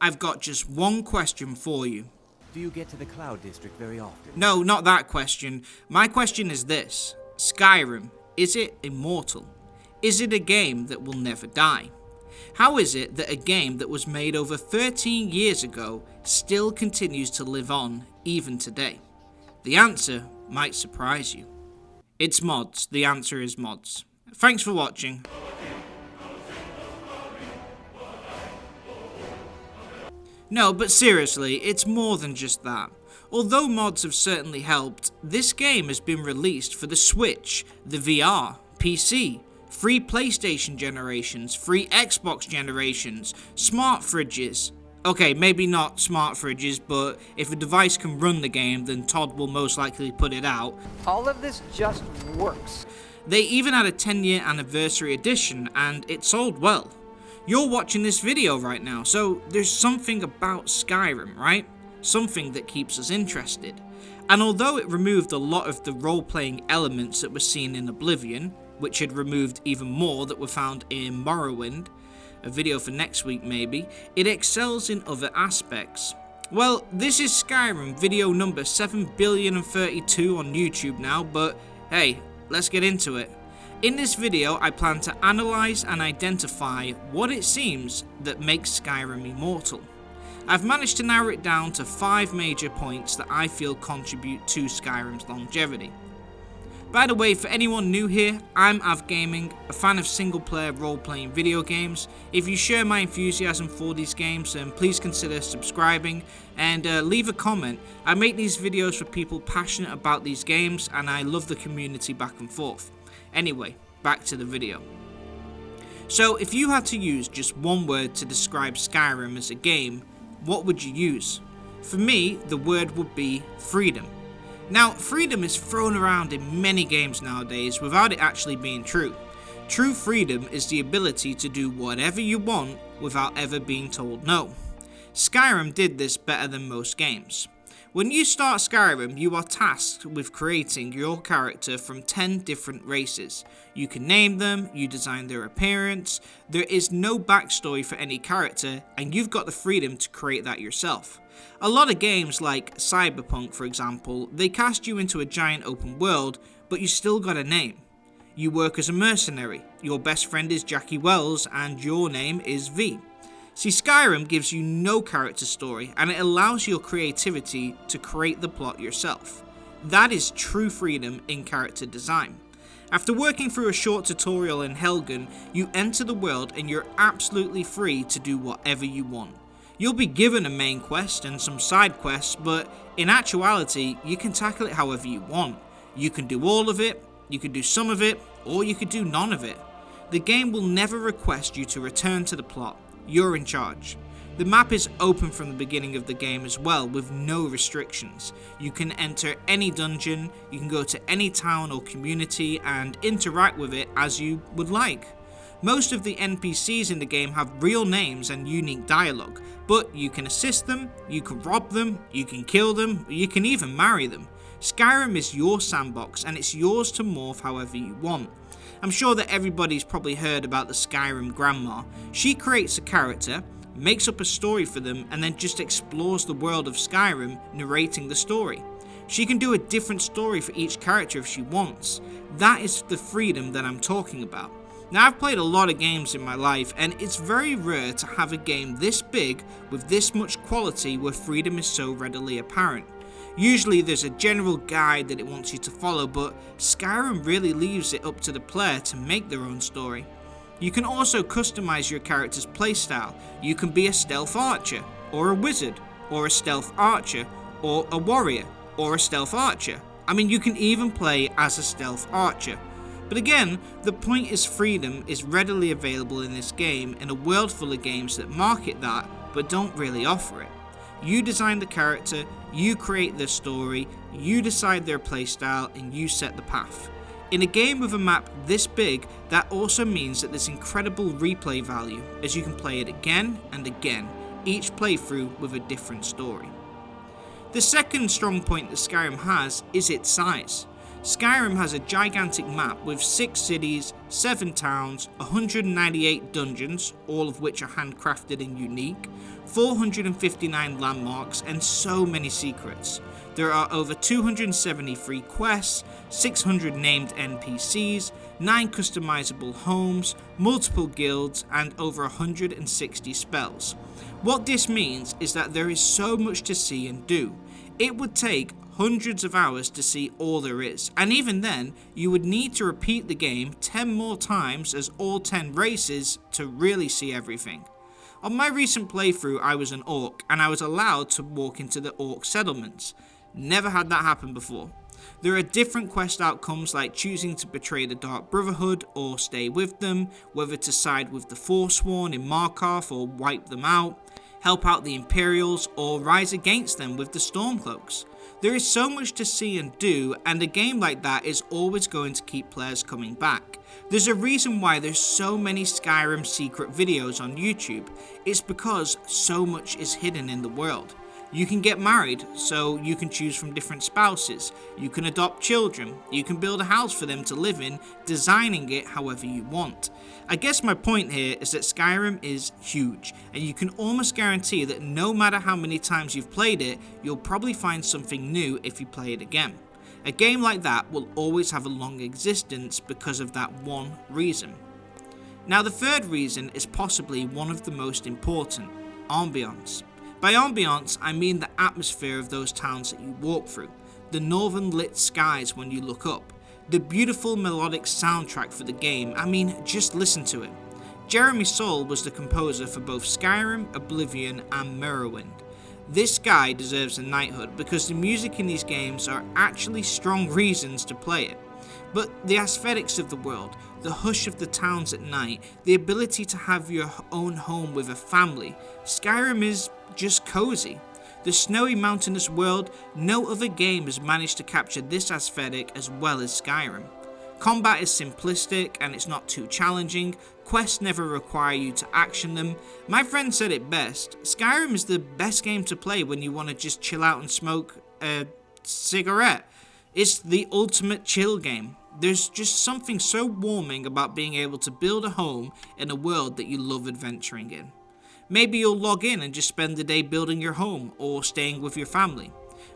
I've got just one question for you. Do you get to the Cloud District very often? No, not that question. My question is this. Skyrim, is it immortal? Is it a game that will never die? How is it that a game that was made over 13 years ago still continues to live on even today? The answer might surprise you. It's mods. The answer is mods. Thanks for watching. No, but seriously, it's more than just that. Although mods have certainly helped, this game has been released for the Switch, the VR, PC, free PlayStation generations, free Xbox generations, smart fridges. Okay, maybe not smart fridges, but if a device can run the game, then Todd will most likely put it out. All of this just works. They even had a 10-year anniversary edition, and it sold well. You're watching this video right now, so there's something about Skyrim, right? Something that keeps us interested. And although it removed a lot of the role-playing elements that were seen in Oblivion, which had removed even more that were found in Morrowind, a video for next week maybe, it excels in other aspects. Well, this is Skyrim video number 7,032,000,032 on YouTube now, but hey, let's get into it. In this video, I plan to analyse and identify what it seems that makes Skyrim immortal. I've managed to narrow it down to 5 major points that I feel contribute to Skyrim's longevity. By the way, for anyone new here, I'm Av Gaming, a fan of single-player role-playing video games. If you share my enthusiasm for these games, then please consider subscribing and leave a comment. I make these videos for people passionate about these games, and I love the community back and forth. Anyway, back to the video. So, if you had to use just one word to describe Skyrim as a game, what would you use? For me, the word would be freedom. Now, freedom is thrown around in many games nowadays without it actually being true. True freedom is the ability to do whatever you want without ever being told no. Skyrim did this better than most games. When you start Skyrim, you are tasked with creating your character from 10 different races. You can name them, you design their appearance, there is no backstory for any character, and you've got the freedom to create that yourself. A lot of games like Cyberpunk, for example, they cast you into a giant open world, but you still got a name. You work as a mercenary, your best friend is Jackie Wells, and your name is V. See, Skyrim gives you no character story, and it allows your creativity to create the plot yourself. That is true freedom in character design. After working through a short tutorial in Helgen, you enter the world and you're absolutely free to do whatever you want. You'll be given a main quest and some side quests, but in actuality, you can tackle it however you want. You can do all of it, you can do some of it, or you could do none of it. The game will never request you to return to the plot. You're in charge. The map is open from the beginning of the game as well, with no restrictions. You can enter any dungeon, you can go to any town or community and interact with it as you would like. Most of the NPCs in the game have real names and unique dialogue, but you can assist them, you can rob them, you can kill them, you can even marry them. Skyrim is your sandbox and it's yours to morph however you want. I'm sure that everybody's probably heard about the Skyrim Grandma. She creates a character, makes up a story for them, and then just explores the world of Skyrim, narrating the story. She can do a different story for each character if she wants. That is the freedom that I'm talking about. Now, I've played a lot of games in my life, and it's very rare to have a game this big with this much quality where freedom is so readily apparent. Usually there's a general guide that it wants you to follow, but Skyrim really leaves it up to the player to make their own story. You can also customize your character's playstyle. You can be a stealth archer, or a wizard, or a stealth archer, or a warrior, or a stealth archer. I mean, you can even play as a stealth archer. But again, the point is freedom is readily available in this game in a world full of games that market that, but don't really offer it. You design the character, you create their story, you decide their playstyle, and you set the path. In a game with a map this big, that also means that there's incredible replay value, as you can play it again and again, each playthrough with a different story. The second strong point that Skyrim has is its size. Skyrim has a gigantic map with 6 cities, 7 towns, 198 dungeons, all of which are handcrafted and unique, 459 landmarks, and so many secrets. There are over 270 free quests, 600 named NPCs, 9 customizable homes, multiple guilds, and over 160 spells. What this means is that there is so much to see and do. It would take hundreds of hours to see all there is, and even then, you would need to repeat the game 10 more times as all 10 races to really see everything. On my recent playthrough, I was an orc, and I was allowed to walk into the orc settlements. Never had that happen before. There are different quest outcomes like choosing to betray the Dark Brotherhood or stay with them, whether to side with the Forsworn in Markarth or wipe them out, help out the Imperials or rise against them with the Stormcloaks. There is so much to see and do, and a game like that is always going to keep players coming back. There's a reason why there's so many Skyrim secret videos on YouTube. It's because so much is hidden in the world. You can get married, so you can choose from different spouses. You can adopt children. You can build a house for them to live in, designing it however you want. I guess my point here is that Skyrim is huge, and you can almost guarantee that no matter how many times you've played it, you'll probably find something new if you play it again. A game like that will always have a long existence because of that one reason. Now the third reason is possibly one of the most important: ambience. By ambience, I mean the atmosphere of those towns that you walk through, the northern lit skies when you look up, the beautiful melodic soundtrack for the game. I mean, just listen to it. Jeremy Soule was the composer for both Skyrim, Oblivion, and Morrowind. This guy deserves a knighthood because the music in these games are actually strong reasons to play it. But the aesthetics of the world, the hush of the towns at night, the ability to have your own home with a family, Skyrim is just cozy. The snowy mountainous world, no other game has managed to capture this aesthetic as well as Skyrim. Combat is simplistic and it's not too challenging, quests never require you to action them. My friend said it best: Skyrim is the best game to play when you want to just chill out and smoke a cigarette. It's the ultimate chill game. There's just something so warming about being able to build a home in a world that you love adventuring in. Maybe you'll log in and just spend the day building your home or staying with your family.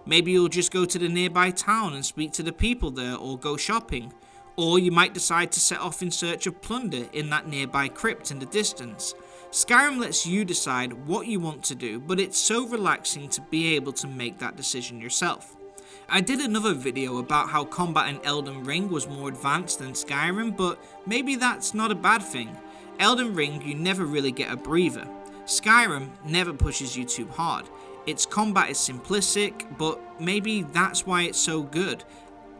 Maybe you'll just go to the nearby town and speak to the people there or go shopping. Or you might decide to set off in search of plunder in that nearby crypt in the distance. Skyrim lets you decide what you want to do, but it's so relaxing to be able to make that decision yourself. I did another video about how combat in Elden Ring was more advanced than Skyrim, but maybe that's not a bad thing. Elden Ring, you never really get a breather. Skyrim never pushes you too hard. Its combat is simplistic, but maybe that's why it's so good.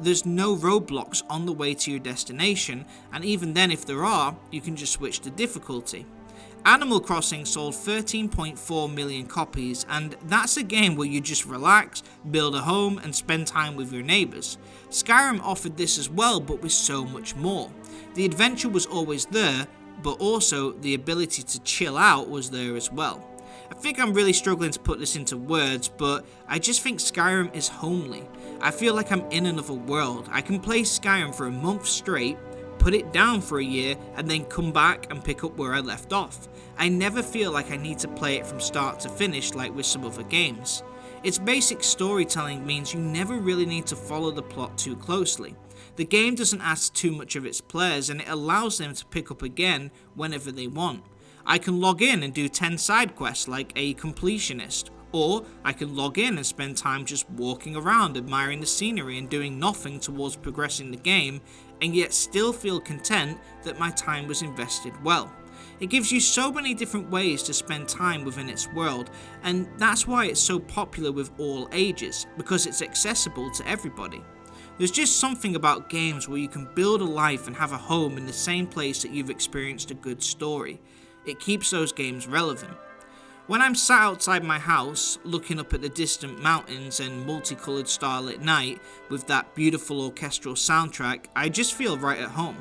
There's no roadblocks on the way to your destination, and even then if there are, you can just switch the difficulty. Animal Crossing sold 13.4 million copies, and that's a game where you just relax, build a home, and spend time with your neighbours. Skyrim offered this as well, but with so much more. The adventure was always there, but also the ability to chill out was there as well. I think I'm really struggling to put this into words, but I just think Skyrim is homely. I feel like I'm in another world. I can play Skyrim for a month straight, put it down for a year, and then come back and pick up where I left off. I never feel like I need to play it from start to finish like with some other games. Its basic storytelling means you never really need to follow the plot too closely. The game doesn't ask too much of its players, and it allows them to pick up again whenever they want. I can log in and do 10 side quests like a completionist, or I can log in and spend time just walking around admiring the scenery and doing nothing towards progressing the game, and yet still feel content that my time was invested well. It gives you so many different ways to spend time within its world, and that's why it's so popular with all ages, because it's accessible to everybody. There's just something about games where you can build a life and have a home in the same place that you've experienced a good story. It keeps those games relevant. When I'm sat outside my house, looking up at the distant mountains and multicoloured starlit night with that beautiful orchestral soundtrack, I just feel right at home.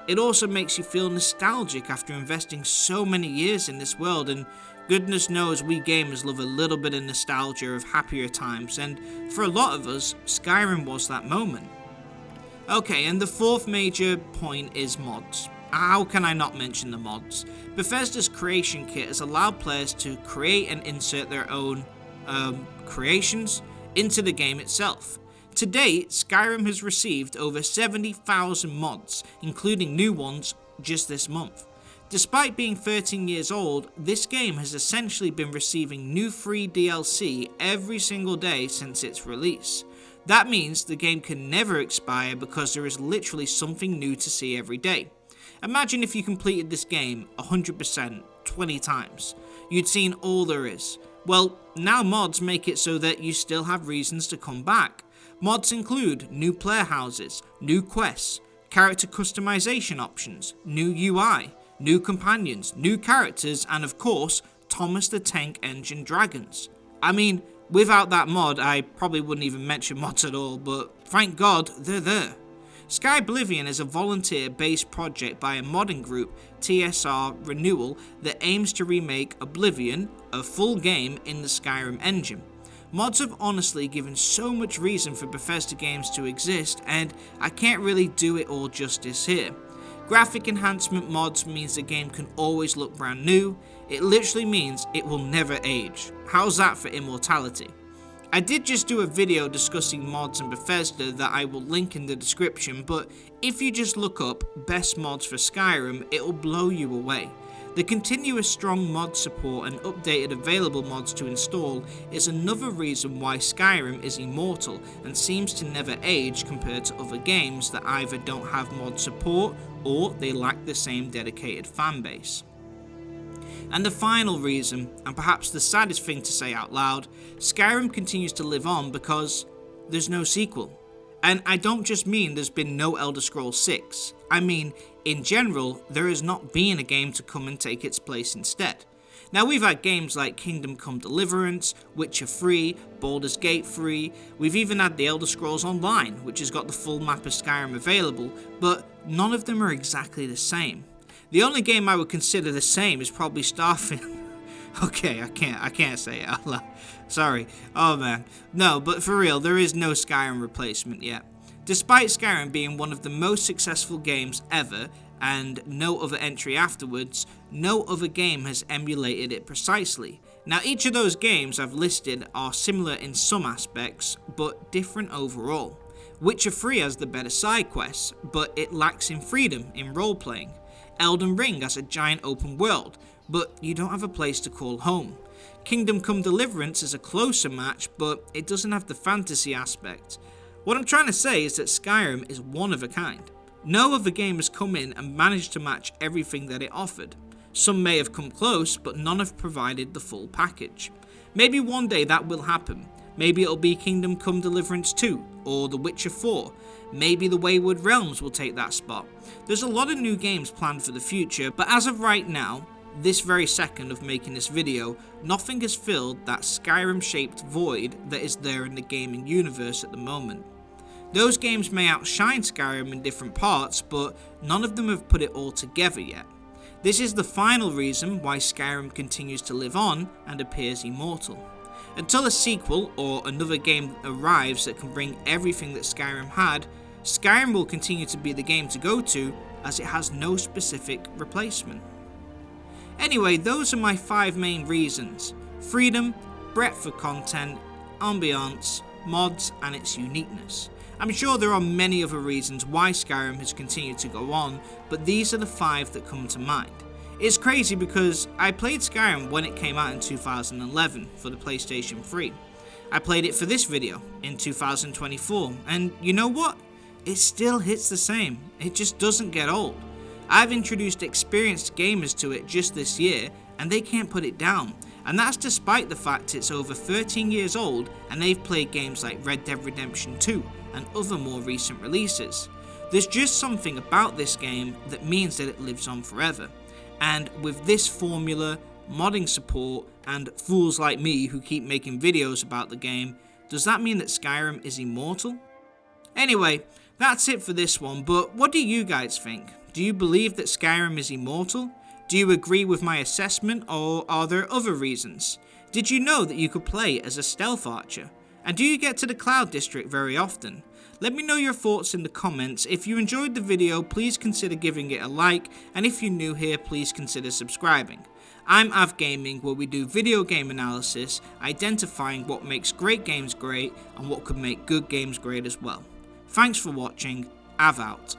It also makes you feel nostalgic after investing so many years in this world, and goodness knows we gamers love a little bit of nostalgia of happier times, and for a lot of us, Skyrim was that moment. Okay, and the fourth major point is mods. How can I not mention the mods? Bethesda's creation kit has allowed players to create and insert their own creations into the game itself. To date, Skyrim has received over 70,000 mods, including new ones just this month. Despite being 13 years old, this game has essentially been receiving new free DLC every single day since its release. That means the game can never expire because there is literally something new to see every day. Imagine if you completed this game 100%, 20 times. You'd seen all there is. Well, now mods make it so that you still have reasons to come back. Mods include new player houses, new quests, character customization options, new UI, new companions, new characters, and of course, Thomas the Tank Engine dragons. I mean, without that mod, I probably wouldn't even mention mods at all, but thank God they're there. Skyblivion is a volunteer-based project by a modding group, TSR Renewal, that aims to remake Oblivion, a full game in the Skyrim engine. Mods have honestly given so much reason for Bethesda games to exist, and I can't really do it all justice here. Graphic enhancement mods means the game can always look brand new. It literally means it will never age. How's that for immortality? I did just do a video discussing mods and Bethesda that I will link in the description, but if you just look up best mods for Skyrim, it will blow you away. The continuous strong mod support and updated available mods to install is another reason why Skyrim is immortal and seems to never age compared to other games that either don't have mod support or they lack the same dedicated fanbase. And the final reason, and perhaps the saddest thing to say out loud, Skyrim continues to live on because there's no sequel. And I don't just mean there's been no Elder Scrolls 6, I mean, in general, there has not been a game to come and take its place instead. Now we've had games like Kingdom Come Deliverance, Witcher 3, Baldur's Gate 3, we've even had the Elder Scrolls Online, which has got the full map of Skyrim available, but none of them are exactly the same. The only game I would consider the same is probably Starfield. Okay, I can't say it out loud. Sorry. Oh man. No, but for real, there is no Skyrim replacement yet. Despite Skyrim being one of the most successful games ever, and no other entry afterwards, no other game has emulated it precisely. Now each of those games I've listed are similar in some aspects, but different overall. Witcher 3 has the better side quests, but it lacks in freedom in role-playing. Elden Ring has a giant open world, but you don't have a place to call home. Kingdom Come Deliverance is a closer match, but it doesn't have the fantasy aspect. What I'm trying to say is that Skyrim is one of a kind. No other game has come in and managed to match everything that it offered. Some may have come close, but none have provided the full package. Maybe one day that will happen. Maybe it'll be Kingdom Come Deliverance 2, or The Witcher 4. Maybe the Wayward Realms will take that spot. There's a lot of new games planned for the future, but as of right now, this very second of making this video, nothing has filled that Skyrim-shaped void that is there in the gaming universe at the moment. Those games may outshine Skyrim in different parts, but none of them have put it all together yet. This is the final reason why Skyrim continues to live on and appears immortal. Until a sequel or another game arrives that can bring everything that Skyrim had, Skyrim will continue to be the game to go to as it has no specific replacement. Anyway, those are my 5 main reasons: freedom, breadth of content, ambience, mods, and its uniqueness. I'm sure there are many other reasons why Skyrim has continued to go on, but these are the 5 that come to mind. It's crazy because I played Skyrim when it came out in 2011 for the PlayStation 3. I played it for this video in 2024, and you know what? It still hits the same. It just doesn't get old. I've introduced experienced gamers to it just this year, and they can't put it down. And that's despite the fact it's over 13 years old and they've played games like Red Dead Redemption 2 and other more recent releases. There's just something about this game that means that it lives on forever. And with this formula, modding support, and fools like me who keep making videos about the game, does that mean that Skyrim is immortal? Anyway, that's it for this one, but what do you guys think? Do you believe that Skyrim is immortal? Do you agree with my assessment, or are there other reasons? Did you know that you could play as a stealth archer? And do you get to the Cloud District very often? Let me know your thoughts in the comments. If you enjoyed the video, please consider giving it a like, and if you're new here, please consider subscribing. I'm Av Gaming, where we do video game analysis, identifying what makes great games great and what could make good games great as well. Thanks for watching. Av out.